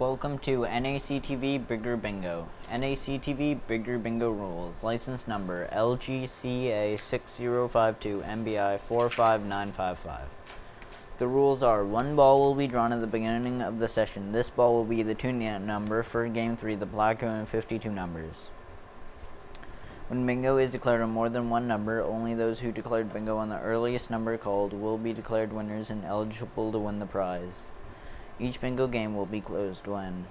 Welcome to NACTV Bigger Bingo. NACTV Bigger Bingo rules. License number LGCA 6052 MBI 45955. The rules are: one ball will be drawn at the beginning of the session. This ball will be the tuning number for Game 3, the blackout, and 52 numbers. When bingo is declared on more than one number, only those who declared bingo on the earliest number called will be declared winners and eligible to win the prize. Each bingo game will be closed when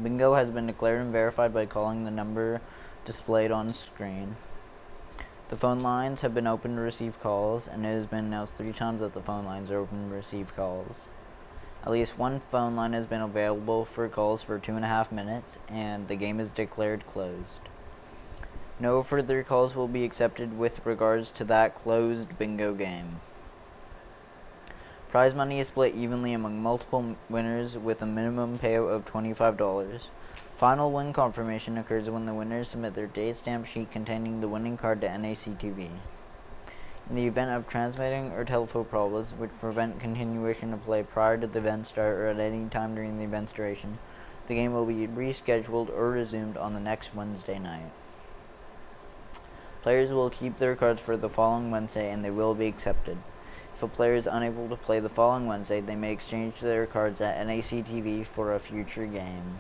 bingo has been declared and verified by calling the number displayed on screen. The phone lines have been open to receive calls, and it has been announced 3 times that the phone lines are open to receive calls. At least one phone line has been available for calls for 2.5 minutes, and the game is declared closed. No further calls will be accepted with regards to that closed bingo game. Prize money is split evenly among multiple winners with a minimum payout of $25. Final win confirmation occurs when the winners submit their date stamp sheet containing the winning card to NACTV. In the event of transmitting or telephone problems which prevent continuation of play prior to the event start or at any time during the event's duration, the game will be rescheduled or resumed on the next Wednesday night. Players will keep their cards for the following Wednesday, and they will be accepted. If a player is unable to play the following Wednesday, they may exchange their cards at NACTV for a future game.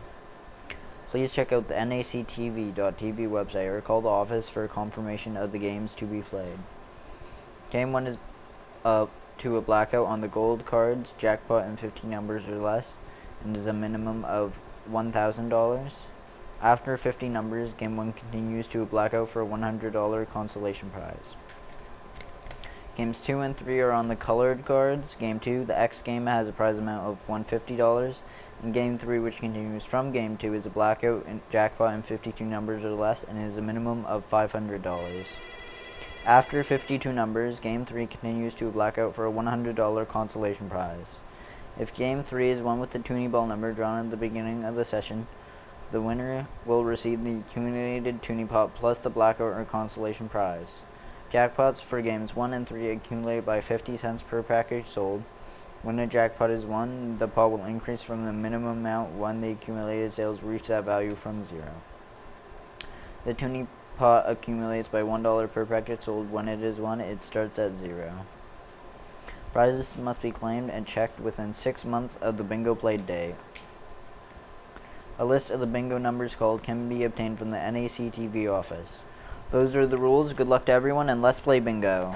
Please check out the NACTV.tv website or call the office for confirmation of the games to be played. Game 1 is up to a blackout on the gold cards, jackpot, and 50 numbers or less, and is a minimum of $1,000. After 50 numbers, Game 1 continues to a blackout for a $100 consolation prize. Games 2 and 3 are on the colored cards. Game 2, the X game, has a prize amount of $150, and Game 3, which continues from Game 2, is a blackout, and jackpot, and 52 numbers or less, and is a minimum of $500. After 52 numbers, Game 3 continues to a blackout for a $100 consolation prize. If Game 3 is won with the toonie ball number drawn at the beginning of the session, the winner will receive the accumulated toonie pot plus the blackout or consolation prize. Jackpots for Games 1 and 3 accumulate by 50 cents per package sold. When a jackpot is won, the pot will increase from the minimum amount when the accumulated sales reach that value from 0. The toonie pot accumulates by $1 per package sold. When it is won, it starts at 0. Prizes must be claimed and checked within 6 months of the bingo played day. A list of the bingo numbers called can be obtained from the NACTV office. Those are the rules. Good luck to everyone, and let's play bingo.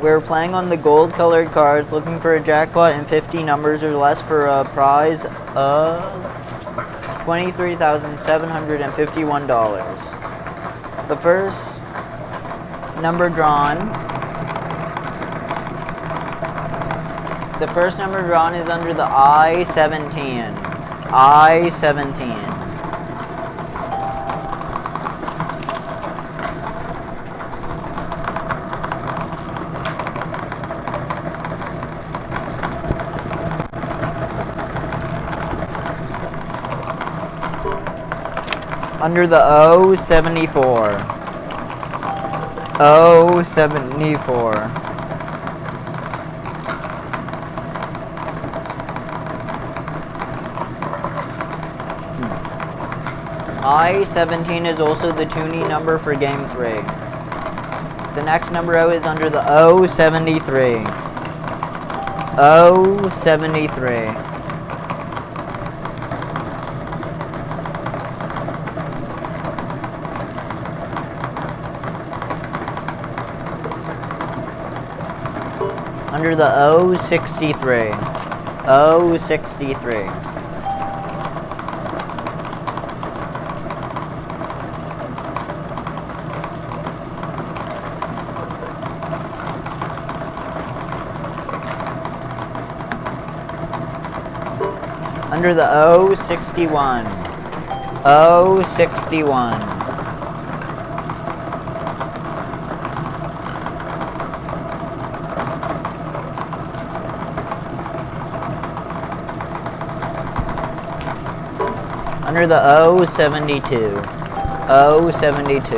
We're playing on the gold colored cards, looking for a jackpot and 50 numbers or less for a prize of $23,751. The first number drawn is under the I-17. I-17. Under the O-74. O-74. I-17 is also the toonie number for Game 3. The next number out is under the O-73. O-73. Under the O-63. O-63. Under the O-61. O-61. Under the O-72. 072.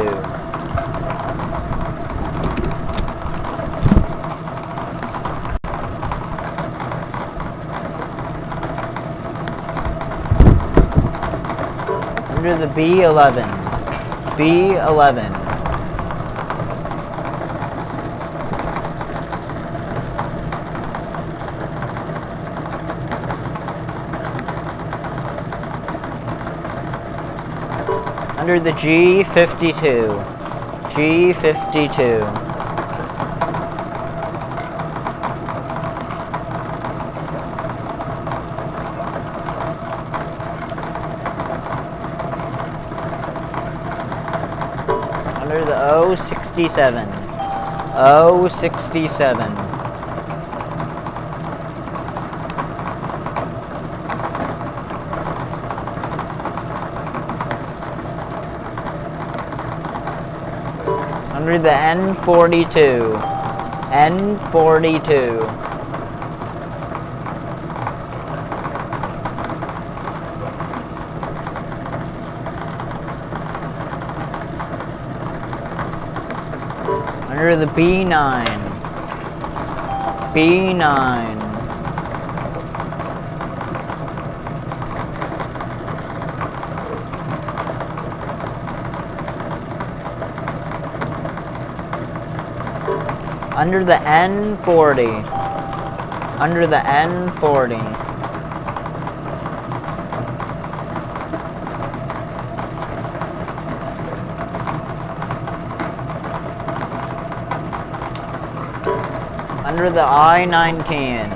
Under the B11. B11. Under the G52. G52. Under the O67. O67. Under the N42. N42. Under the B9. B9. Under the N40. Under the N40. Under the I-19.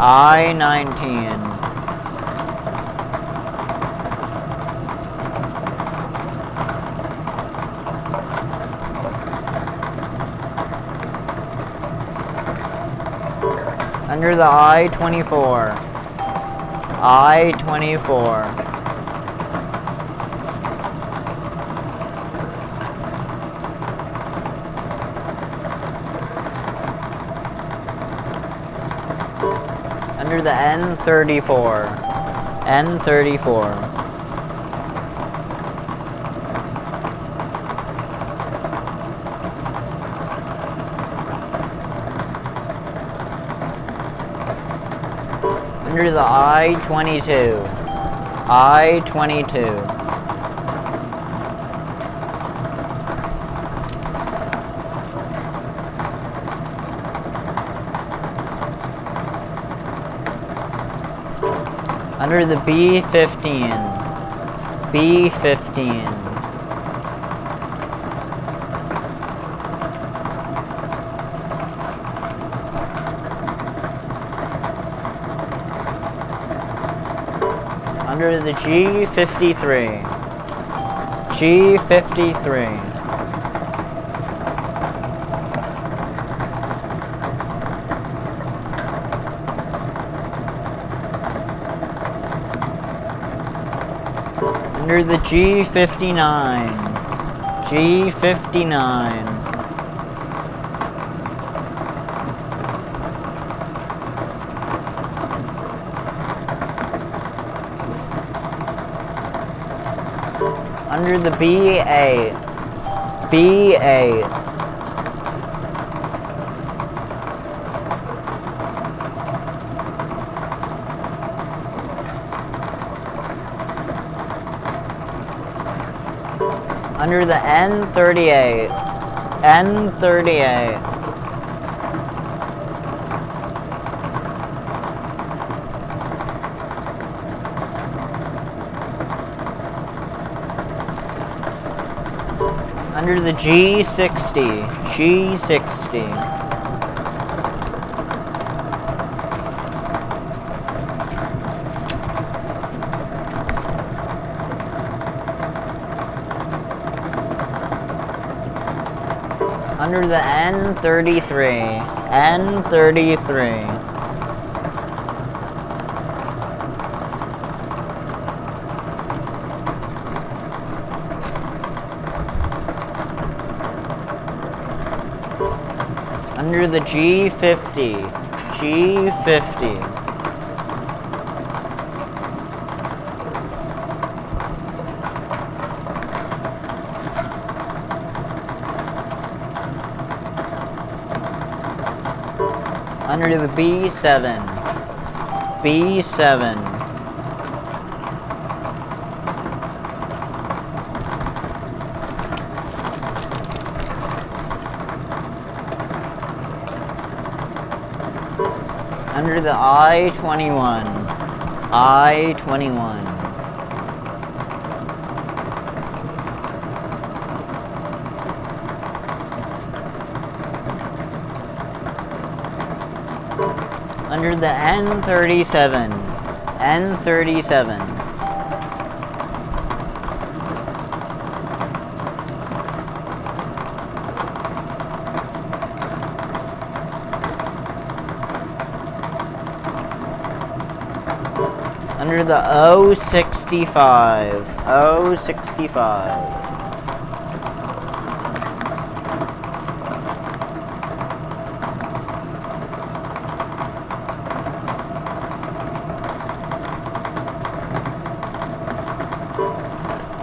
I-19. Under the I-24. I-24. Under the N34. N34. Under the I-22. I-22. Under the B15. B15. Under the G53. G53. Under the G59. G59. Under the B8. B8. Under the N38. N38. Under the G60. G60. Under the N33. N33. Under the G50. G50. Under the B7. B7. Under the I-21. I-21. Under the N37. N37. Under the O65. O65.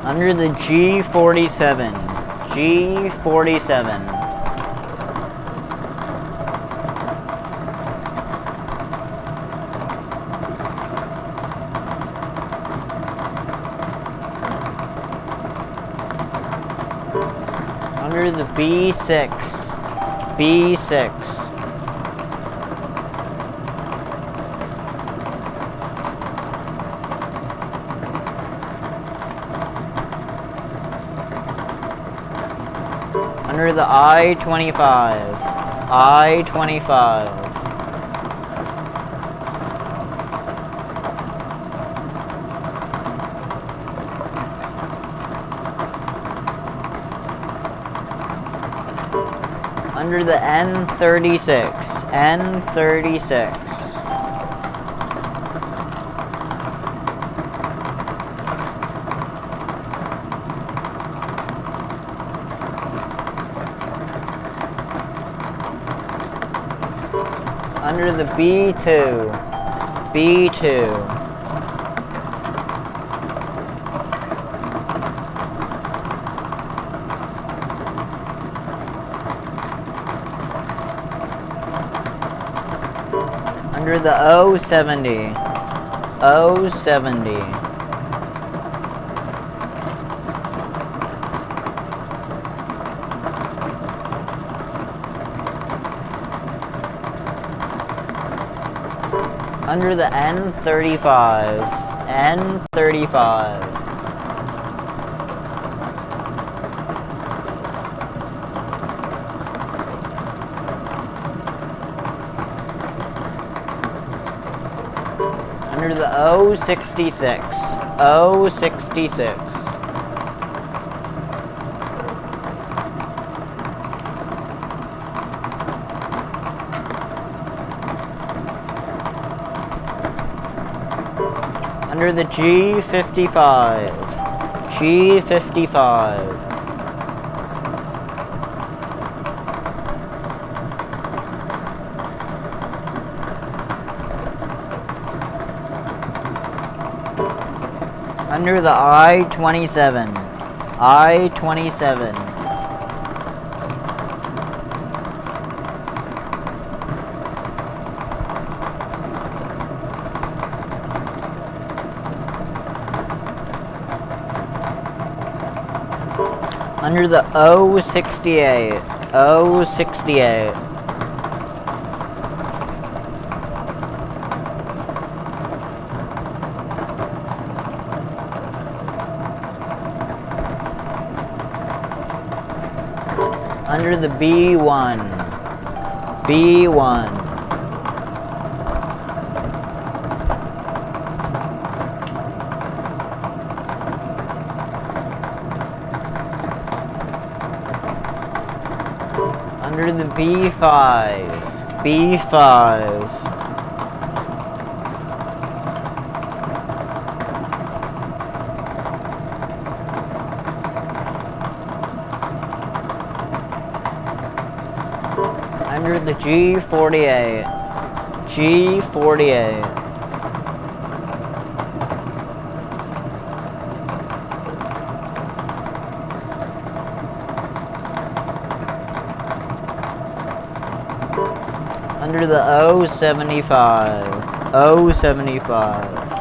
Under the G47. G47. Under the B6. B6. Under the I-25. I-25. Under the N36. N36. Under the B2. B2. Under the O70. O70. Under the N35. N35. Under the O66. O66. Under the G55. G55. Under the I-27. I-27. Under the O68. O68. Under the B1. B1. Under the B5. B5. Under the G48. G48. Under the O75. O75.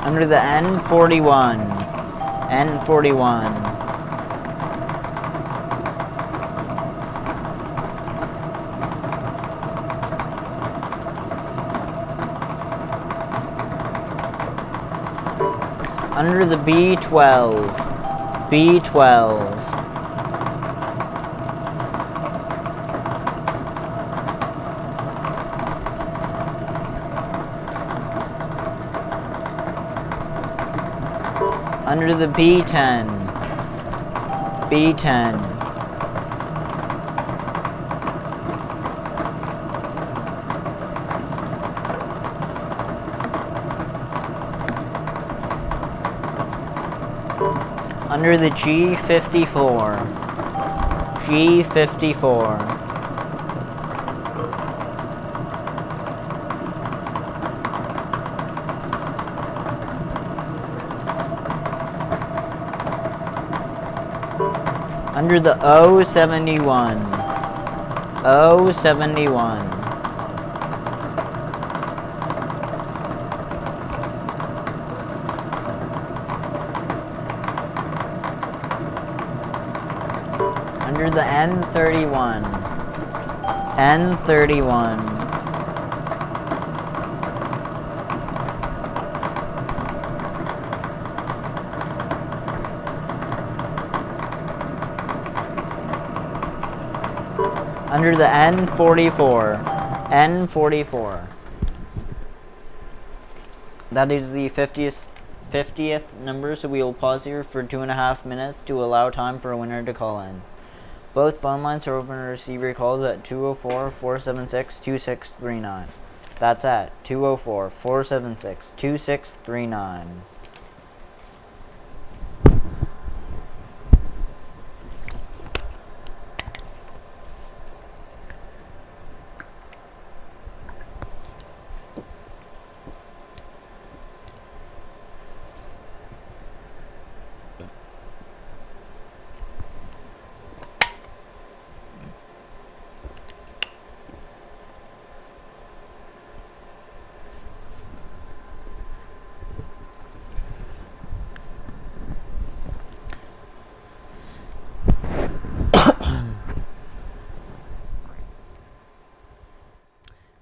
Under the N41. N41. Under the B12. B12. Under the B10. B10. Under the G54. G54. Under the O71. O71. Under the N31. N31. Under the N44. N44. That is the 50th number, so we will pause here for 2.5 minutes to allow time for a winner to call in. Both phone lines are open to receive your calls at 204-476-2639. That's at 204-476-2639.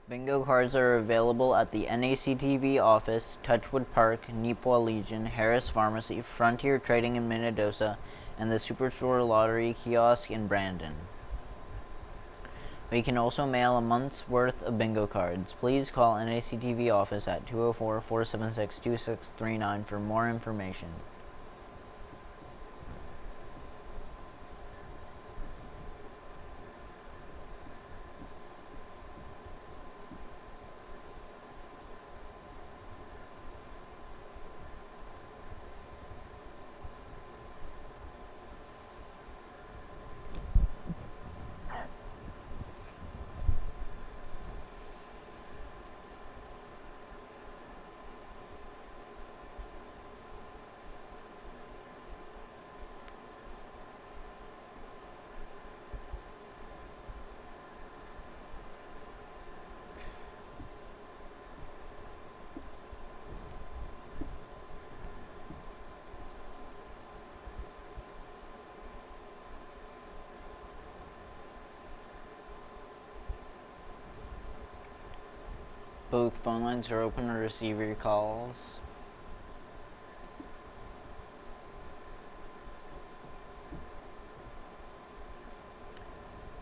Bingo cards are available at the NACTV office, Touchwood Park, Neepawa Legion, Harris Pharmacy, Frontier Trading in Minnedosa, and the Superstore Lottery Kiosk in Brandon. We can also mail a month's worth of bingo cards. Please call NACTV office at 204-476-2639 for more information. Both phone lines are open to receive your calls.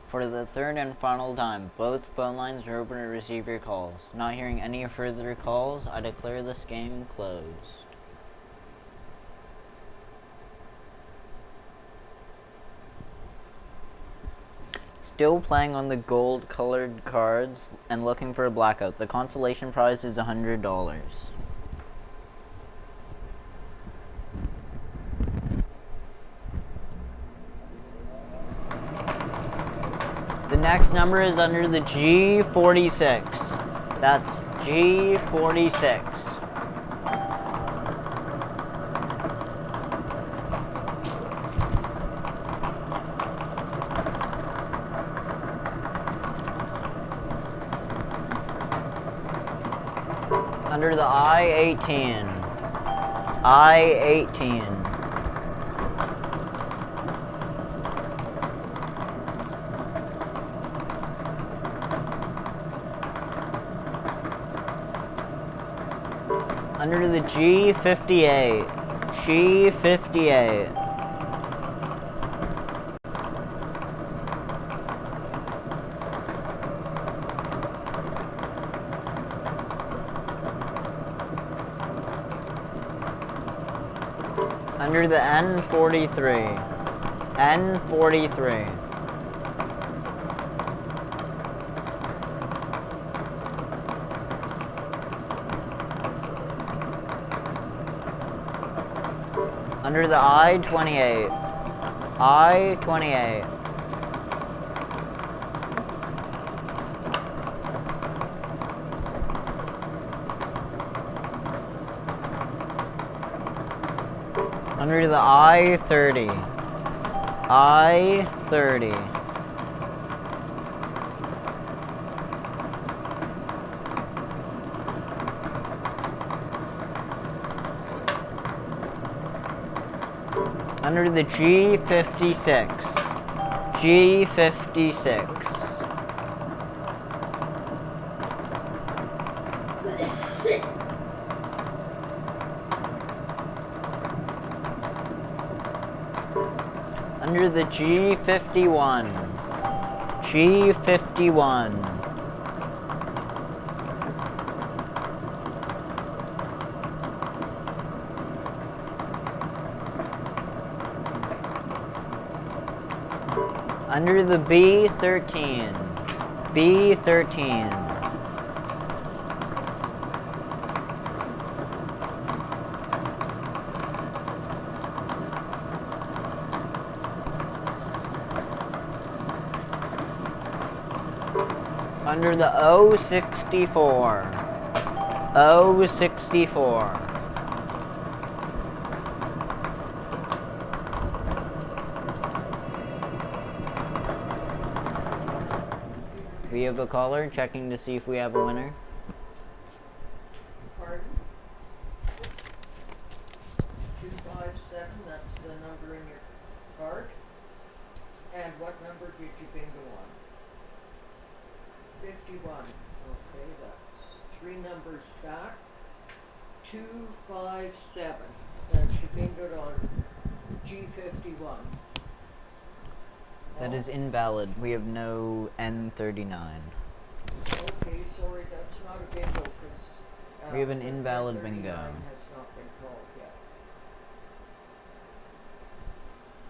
For the third and final time, both phone lines are open to receive your calls. Not hearing any further calls, I declare this game closed. Still playing on the gold colored cards and looking for a blackout. The consolation prize is $100. The next number is under the G46. That's G46. Under the I-18. I-18. Under the G58. G58. Under the N43. N43. Under the I-28. I-28. Under the I-30. I-30. Under the G56. G56. Under the G51. G51. Under the B13. B13. Under the O64. O64. We have a caller checking to see if we have a winner. Pardon? 257, that's the number in your card. And what number did you bingo on? 51. Okay, that's 3 numbers back. 257. That's you bingoed on G51. That is invalid. We have no N39. Okay, sorry, that's not a bingo because We have an invalid bingo. has not been called yet.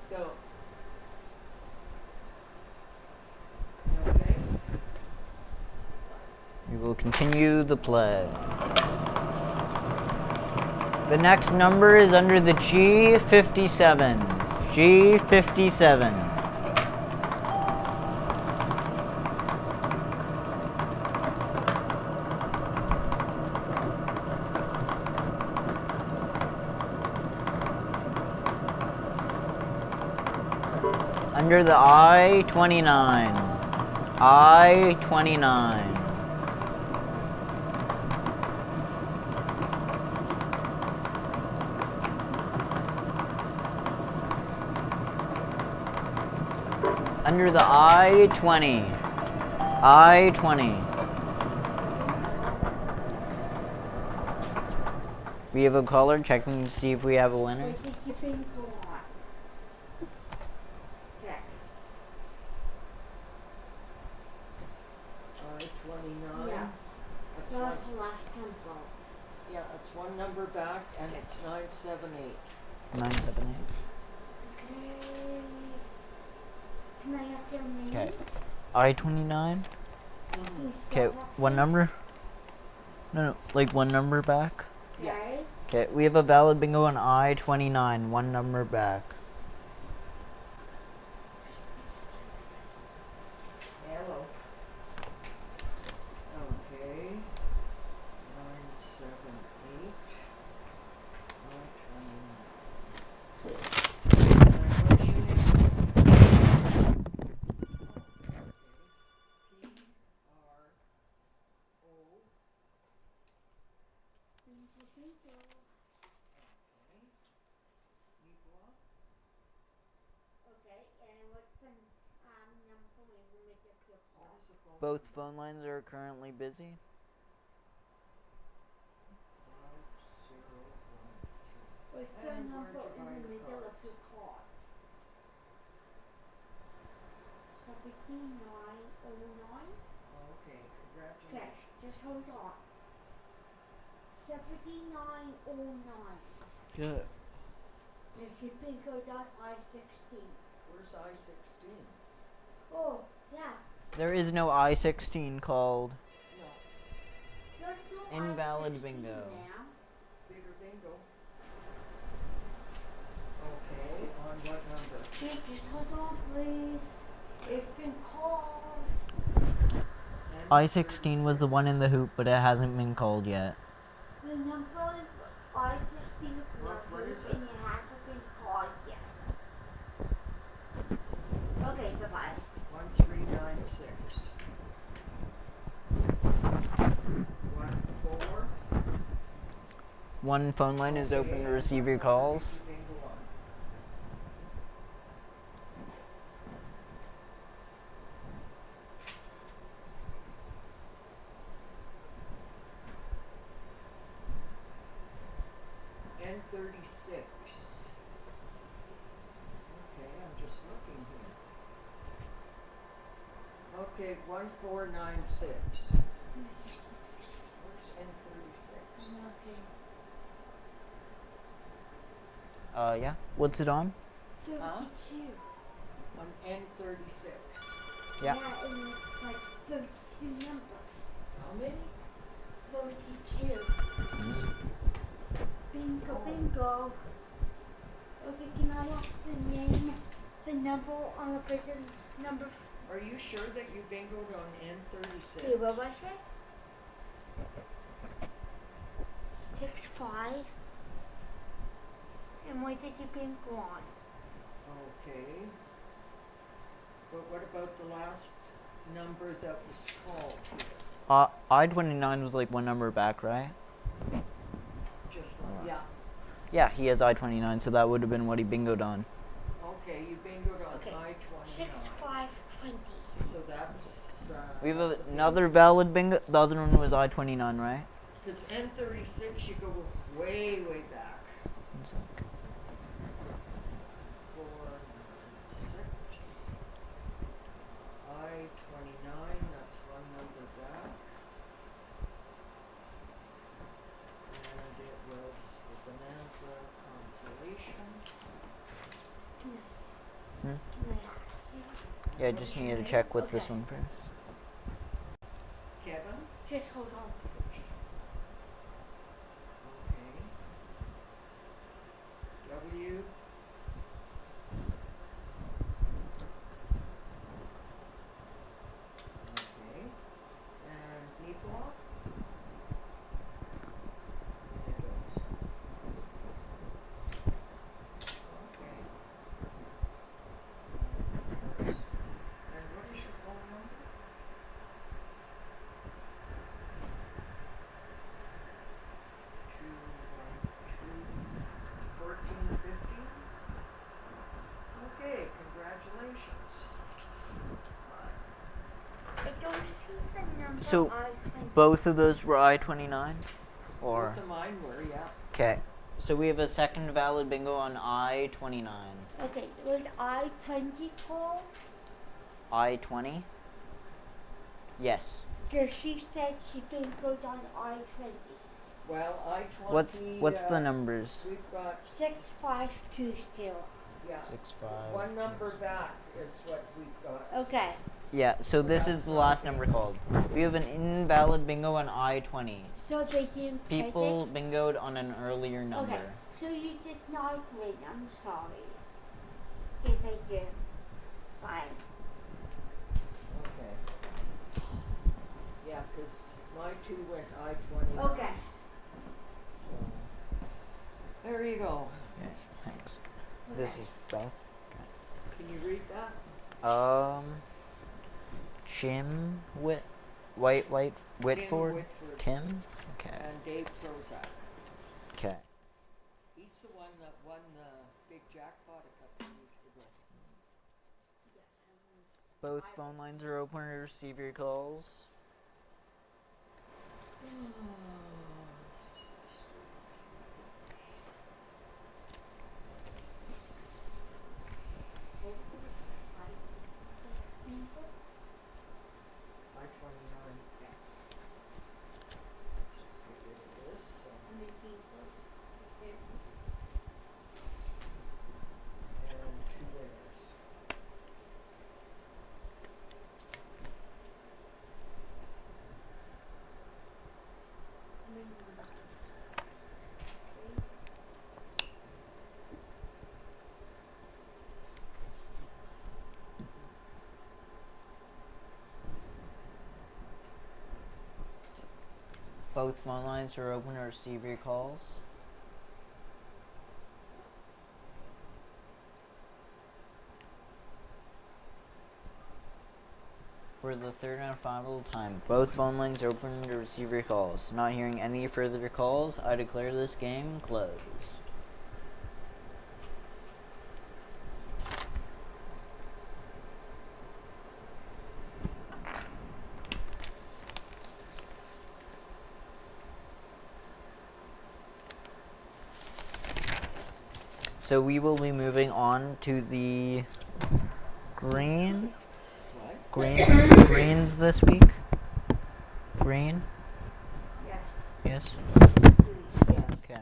So, okay. We will continue the play. The next number is under the G57. G57. Under the I-29. I-29. Under the I-20. I-20. We have a caller checking to see if we have a winner. Where did you bingo on? Check. I-29. Yeah. That's That one, was the last tempo. yeah, that's one number back, and it's 978. 978. Okay. Can I have your name? Okay. I-29. Can you Okay, spell that, one please? number? No, like one number back. Yeah. Okay. Okay, we have a valid bingo on I-29, one number back. Hello. Okay. your call. What is the phone Both number? phone lines are currently busy. 5013. What's the And number where'd you buy in the your middle of cards? your card? 7909? Okay, Okay, congratulations. just hold on. 7909. Good. There's your bingo.I16. Where's I-16? Oh, yeah. There is no I-16 called. No, There's no Invalid I16 bingo. now. bigger bingo. Okay, on what number? Okay, just hold on, please. It's been called. I-16 was the one in the hoop, but it hasn't been called yet. The number I16 is What not is and it? it hasn't been called yet. Okay, bye-bye. 1396. 14. One phone line is open Okay, to and receive what your number calls. did you bingo on? N36. Okay, I'm just looking here. Okay, 1496. Where's N36? Okay. Yeah. What's it on? 32. On N36. Yeah. Yeah, and it's like 32 numbers. How many? 32. Bingo, Oh. bingo. Okay, can I have the name, the number on the person number? Are you sure that you bingoed on N36? Okay, what was it? 65. And where did you bingo on? Okay. But what about the last number that was called? I-29 was like one number back, right? Just like, yeah. Yeah, he has I-29, so that would have been what he bingoed on. Okay, you bingoed on Okay. I-29. 6520. So that's. We have that's a another valid bingo. The other one was I-29, right? Because N36, you go way, way back. One sec. 496. I-29, that's one number back. And it was the Bonanza Consolation. Hmm? Can I ask you? Yeah, What just is your need to name? check with this Okay. one first. Kevin? Just hold on, please. Okay. W. Okay. And Nicola? Nicholas. Okay. And what is your phone number? 212-1415? Okay, congratulations. I don't see the number So, I think. Both of those were I-29? Or? Both of mine were, yeah. Okay. So we have a second valid bingo on I-29. Okay, was I-20 called? I-20? Yes. Because she said she bingoed on I-20. Well, I-20. What's the numbers? We've got, 6520. yeah. 65. One number back is what we've got. Okay. Yeah, so this is the last number called. We have an invalid bingo on I-20. So they didn't take People it? bingoed on an earlier number. Okay, so you did not win. I'm sorry. If I did. Fine. Okay. Yeah, because my two went I-20. Okay. So, there you go. Okay, thanks. This Okay. is Beth. Can you read that? Jim Whitford? Whitford. Tim? Okay. And Dave Prozac. Okay. He's the one that won the big jackpot a couple of weeks ago. Both phone lines are open to receive your calls. I-29. Yeah. Let's just get rid of this. And then people. And 2S. And then Both phone lines are open to receive your calls. For the third and final time, both phone lines are open to receive your calls. Not hearing any further calls, I declare this game closed. So we will be moving on to the green. What? Greens this week. Green. yes. Yes. Yes. Okay.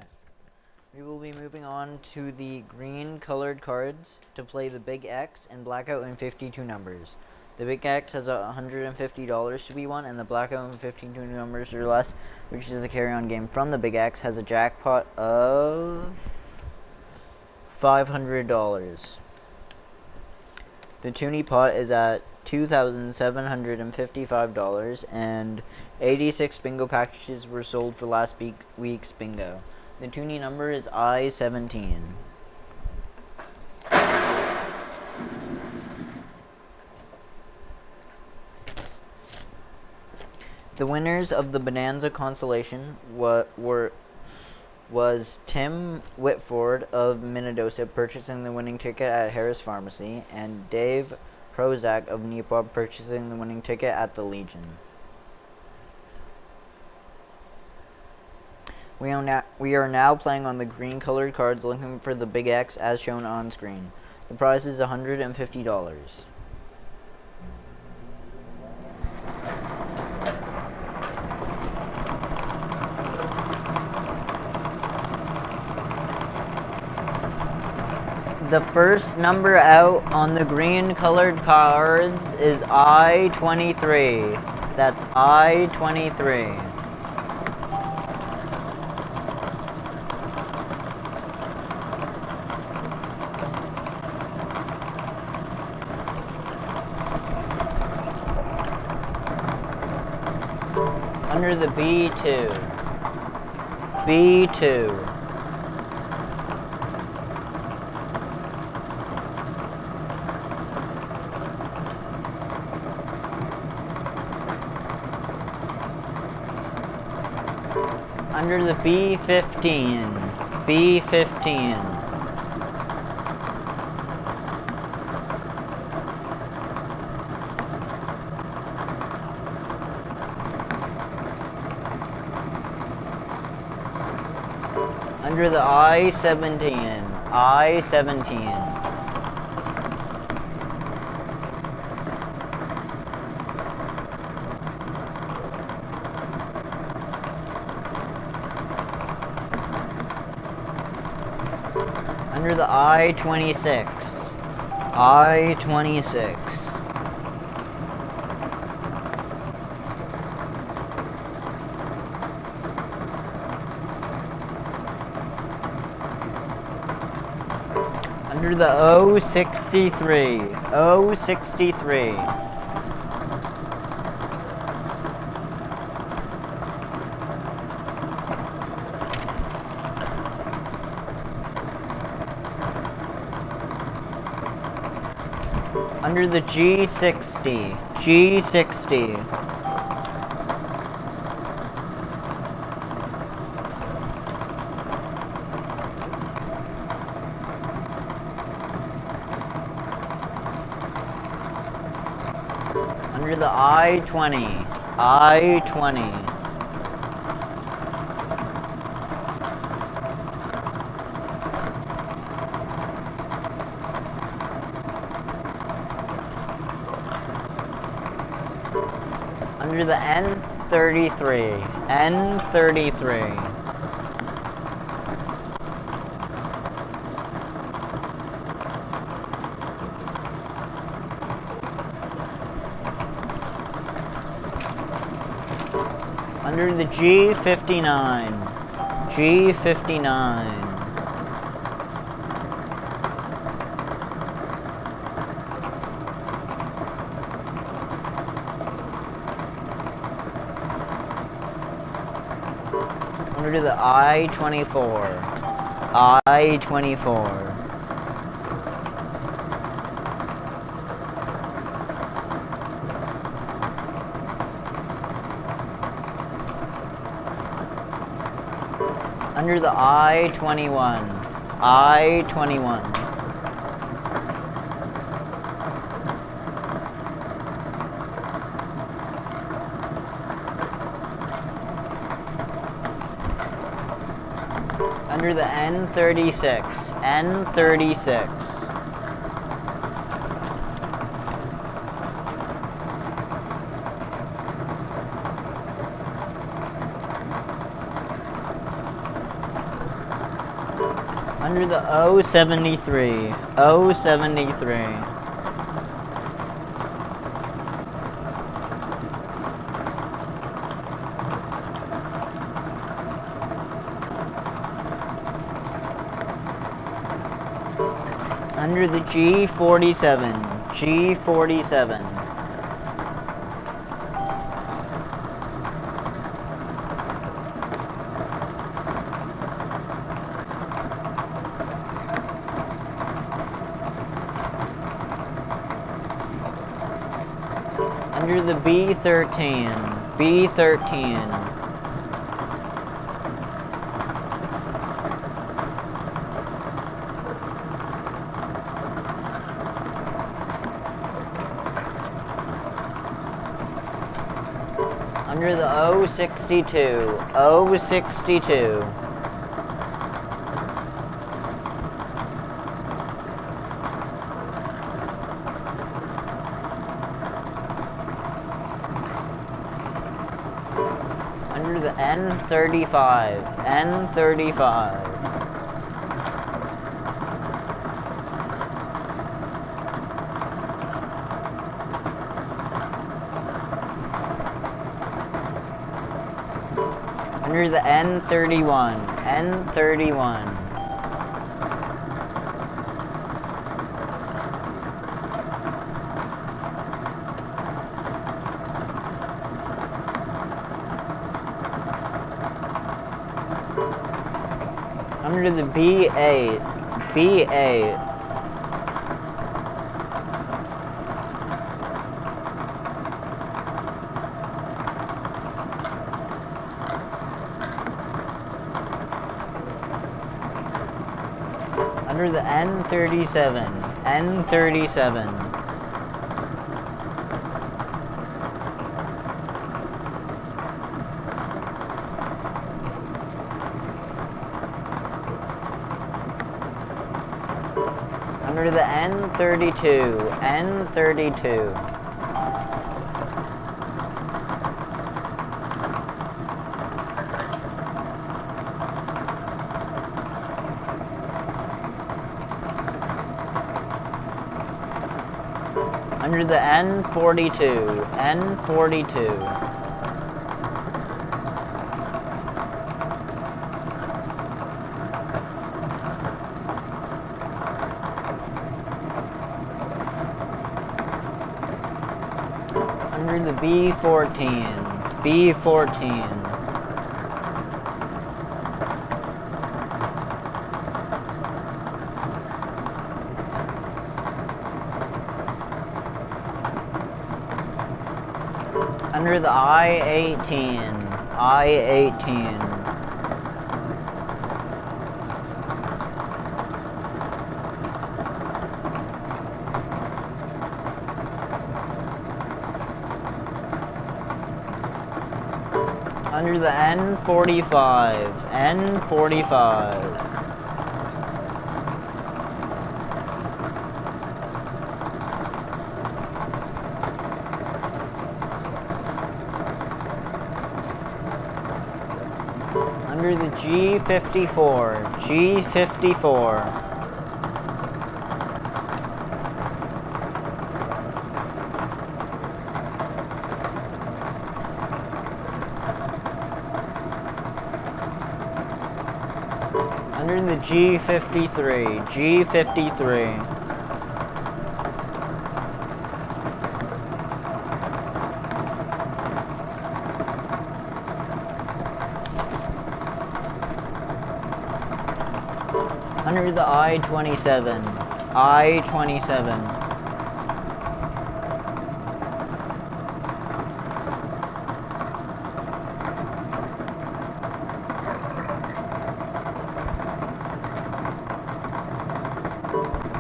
We will be moving on to the green colored cards to play the Big X and Blackout in 52 numbers. The Big X has $150 to be won, and the Blackout in 52 numbers or less, which is a carry-on game from the Big X, has a jackpot of $500. The toonie pot is at $2,755, and 86 bingo packages were sold for last week's bingo. The toonie number is I-17. The winners of the Bonanza Consolation was Tim Whitford of Minnedosa purchasing the winning ticket at Harris Pharmacy, and Dave Prozac of Nepal purchasing the winning ticket at the Legion. We are now playing on the green colored cards, looking for the Big X as shown on screen. The prize is $150. The first number out on the green colored cards is I-23. That's I-23. Under the B2. B2. Under the B15. B15. Under the I-17. I-17. Under the I-26. I-26. Under the O-63. O-63. Under the G60. G60. Under the I-20. I-20. Under the N33. N33. Under the G59. G59. Under the I-24. I-24. Under the I-21. I-21. Under the N36. N36. Under the O73. O73. Under the G47. G47. Under the B13. B13. Under the O62. O62. Under the N35. N35. Under the N31. N31. Under the B8. B8. Under the N37. N37. Under the N32. N32. Under the N42. N42. Under the B14. B14. Under the I-18. I-18. Under the N45. N45. Under the G54. G54. Under the G53. G53. Under the I-27. I-27.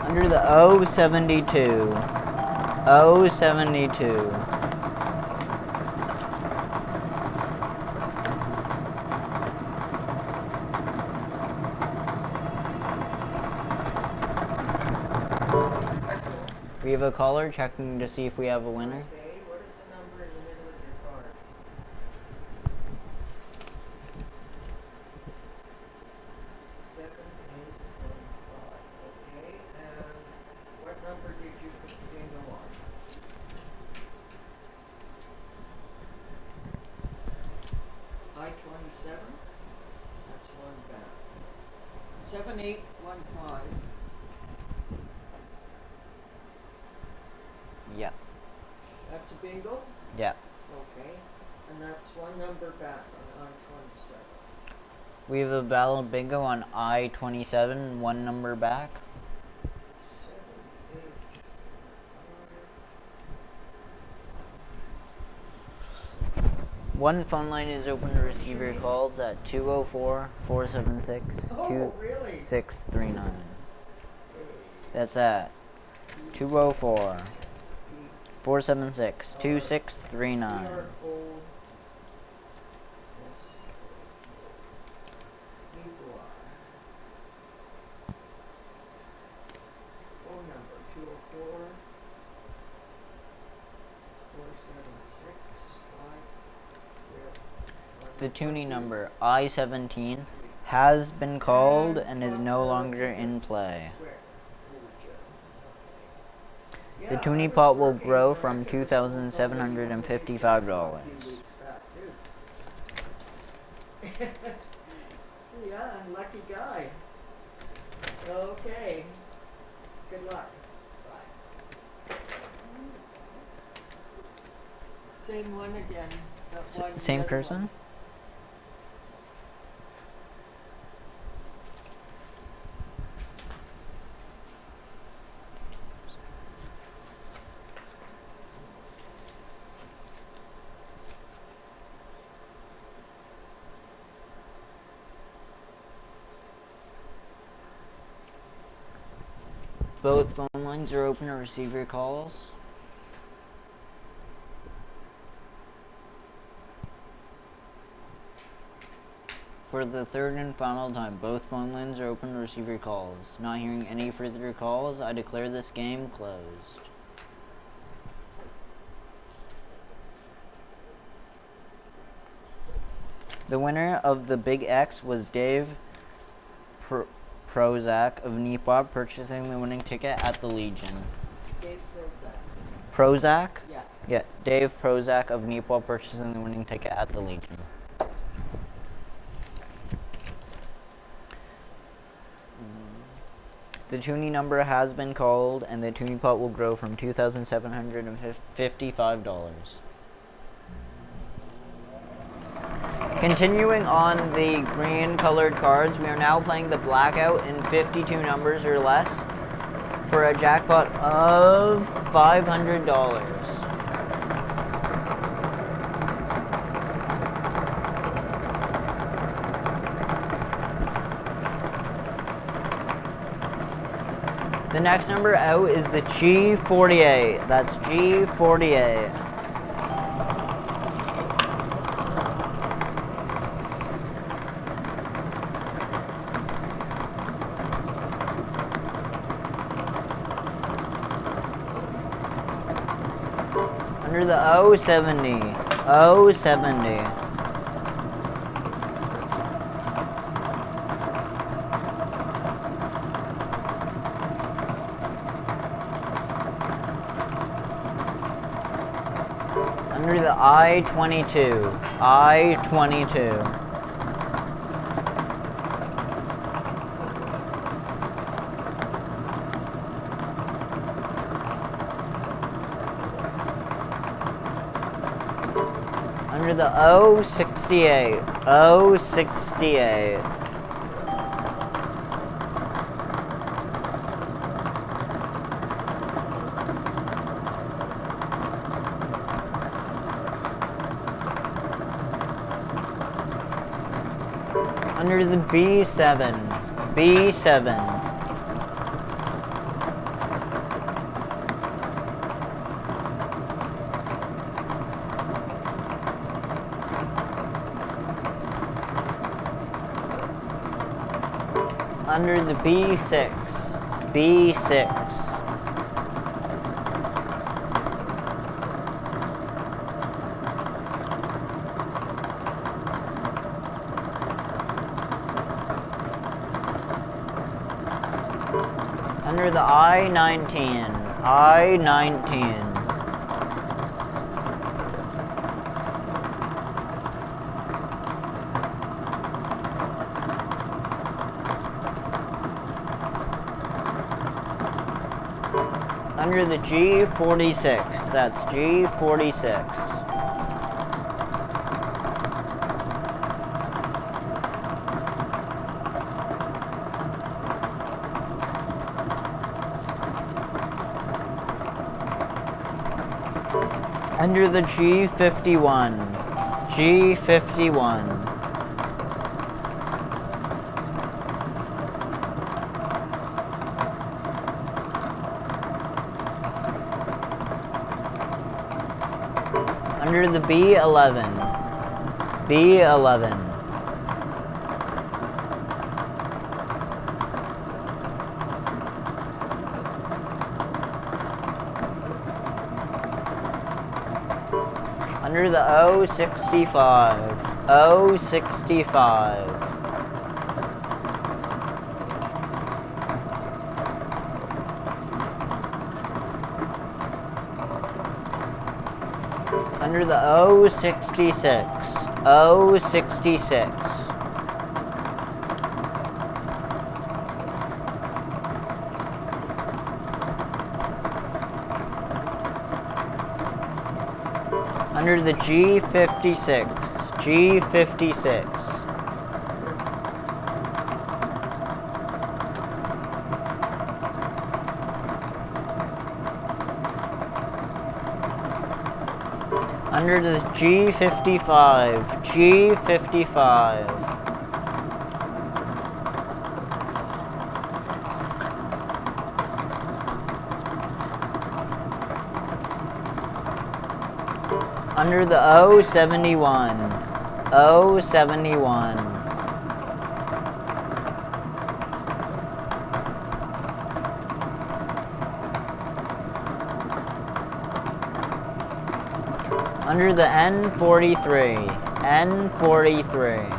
Under the O-72. O-72. We have a caller checking to see if we have a winner. Okay, what is the number in the middle of your card? 7815. Okay, and what number did you put the bingo on? I-27? That's one back. 7815. Yeah. That's a bingo? Yeah. Okay, and that's one number back on I-27. We have a valid bingo on I-27, one number back. 7815. One phone line is open to receive your calls at 204-476-2639. That's at 204-476-2639. Phone number 204-476-50. The tuning number I-17 has been called and is no longer in play. The tuning pot will grow from $2,755. Yeah, lucky guy. Okay. Good luck. Bye. Same one again. That one, the Same other person? one. Both phone lines are open to receive your calls. For the third and final time, both phone lines are open to receive your calls. Not hearing any further calls, I declare this game closed. The winner of the Big X was Dave Prozac of Nepal, purchasing the winning ticket at the Legion. Dave Prozac. Prozac? Yeah. Yeah, Dave Prozac of Nepal, purchasing the winning ticket at the Legion. The tuning number has been called, and the tuning pot will grow from $2,755. Continuing on the green colored cards, we are now playing the blackout in 52 numbers or less for a jackpot of $500. The next number out is the G48. That's G48. Under the O70. O70. Under the I-22. I-22. Under the O68. O68. Under the B7. B7. Under the B6. B6. Under the I-19. I-19. Under the G46. That's G46. Under the G51. G51. Under the B11. B11. Under the O65. O65. Under the O66. O66. Under the G56. G56. Under the G55. G55. Under the O71. O71. Under the N43. N43.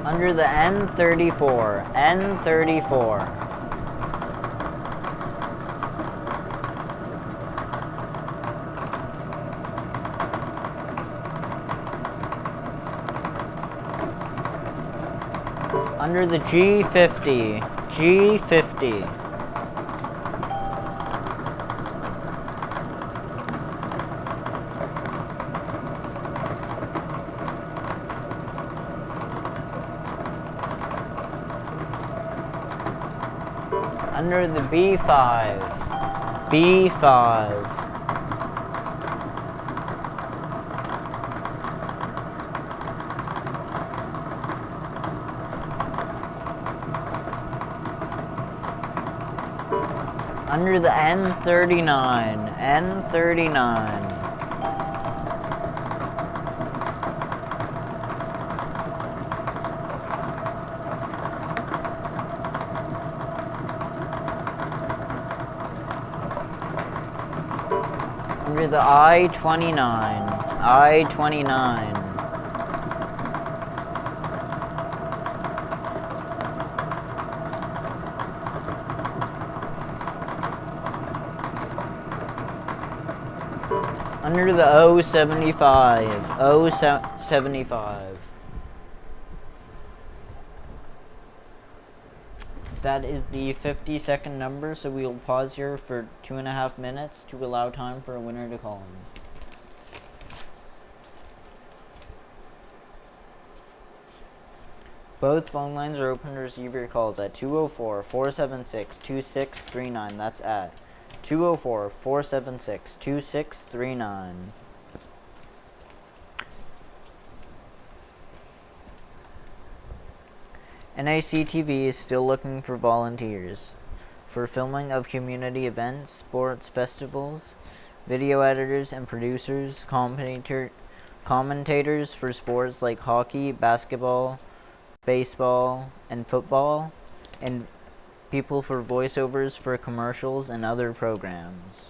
Under the N34. N34. Under the G50. G50. Under the B5. B5. Under the N39. N39. Under the I-29. I-29. Under the O-75. O-75. That is the 50-second number, so we will pause here for 2.5 minutes to allow time for a winner to call in. Both phone lines are open to receive your calls at 204-476-2639. That's at 204-476-2639. NACTV is still looking for volunteers for filming of community events, sports festivals, video editors and producers, commentators for sports like hockey, basketball, baseball, and football, and people for voiceovers for commercials and other programs.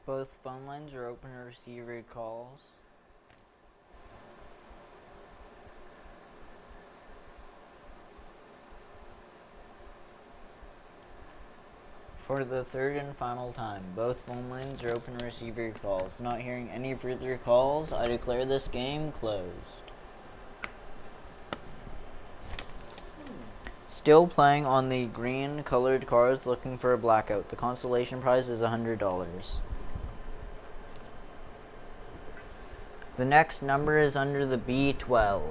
Both phone lines are open to receive your calls. For the third and final time, both phone lines are open to receive your calls. Not hearing any further calls, I declare this game closed. Still playing on the green colored cards, looking for a blackout. The consolation prize is $100. The next number is under the B12.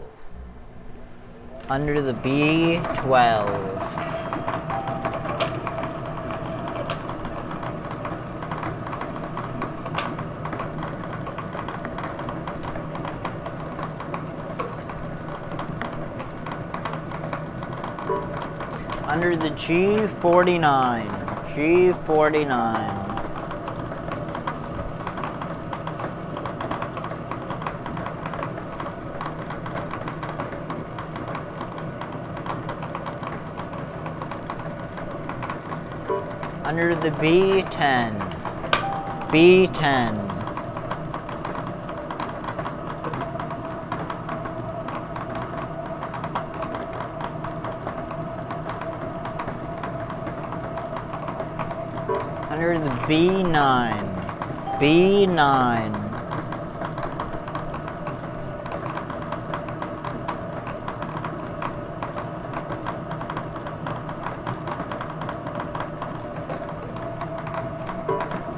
Under the B12. Under the G49. G49. Under the B10. B10. Under the B9. B9.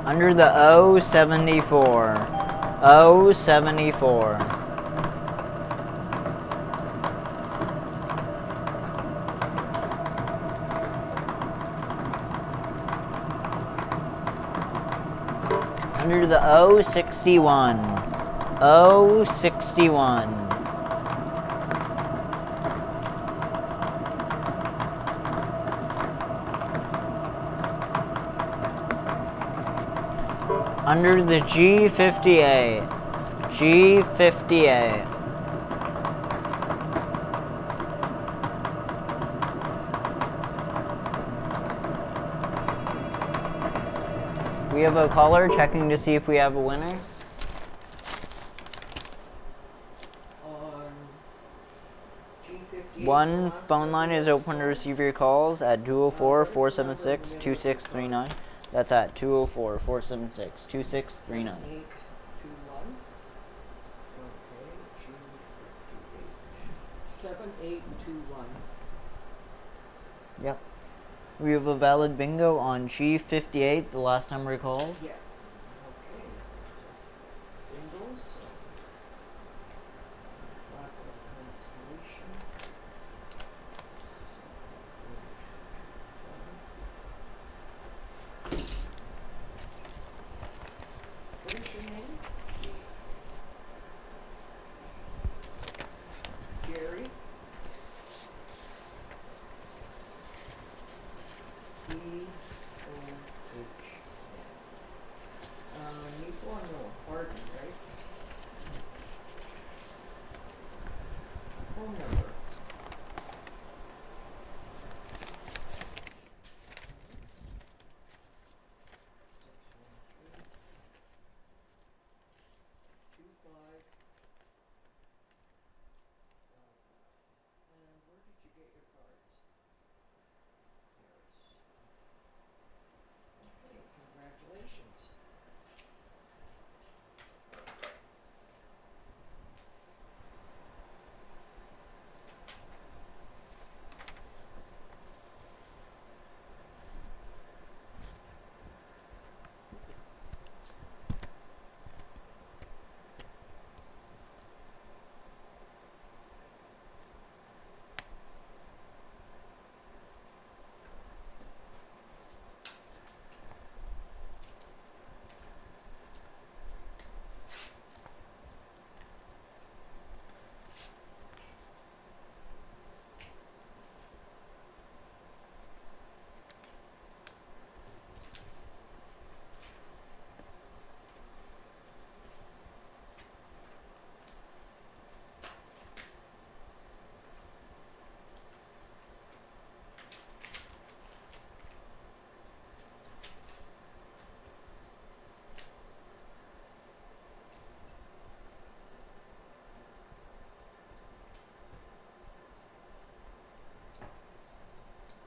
Under the O74. O74. Under the O61. O61. Under the G58. G58. We have a caller checking to see if we have a winner. On G58. One phone line is open to receive your calls at 204-476-2639. That's at 204-476-2639. 7821. Okay, G58. 7821. Yep. We have a valid bingo on G58 the last time we called. Yeah. Okay. Bingos. Blackout cancellation. What is your name? Jerry. E-O-H. Newborn, no, Harden, right? Phone number. And where did you get your cards? Paris. Okay, congratulations.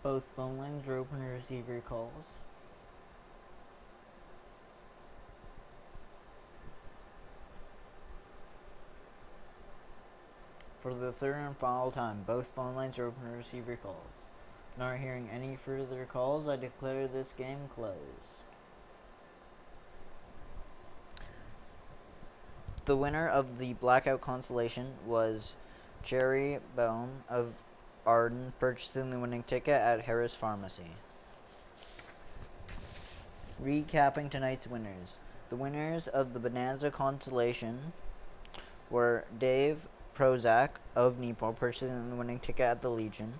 Both phone lines are open to receive your calls. For the third and final time, both phone lines are open to receive your calls. Not hearing any further calls, I declare this game closed. The winner of the Blackout Constellation was Jerry Baum of Arden, purchasing the winning ticket at Harris Pharmacy. Recapping tonight's winners. The winners of the Bonanza Constellation were Dave Prozac of Nepal, purchasing the winning ticket at the Legion,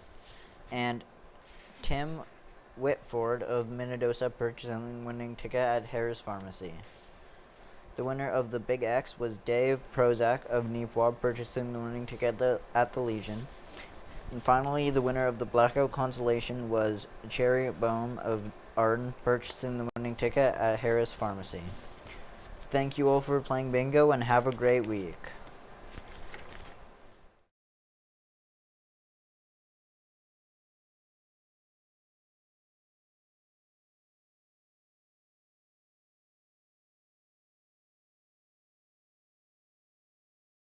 and Tim Whitford of Minnedosa, purchasing the winning ticket at Harris Pharmacy. The winner of the Big X was Dave Prozac of Nepal, purchasing the winning ticket at the Legion. And finally, the winner of the Blackout Constellation was Cherry Bohm of Arden, purchasing the winning ticket at Harris Pharmacy. Thank you all for playing bingo and have a great week.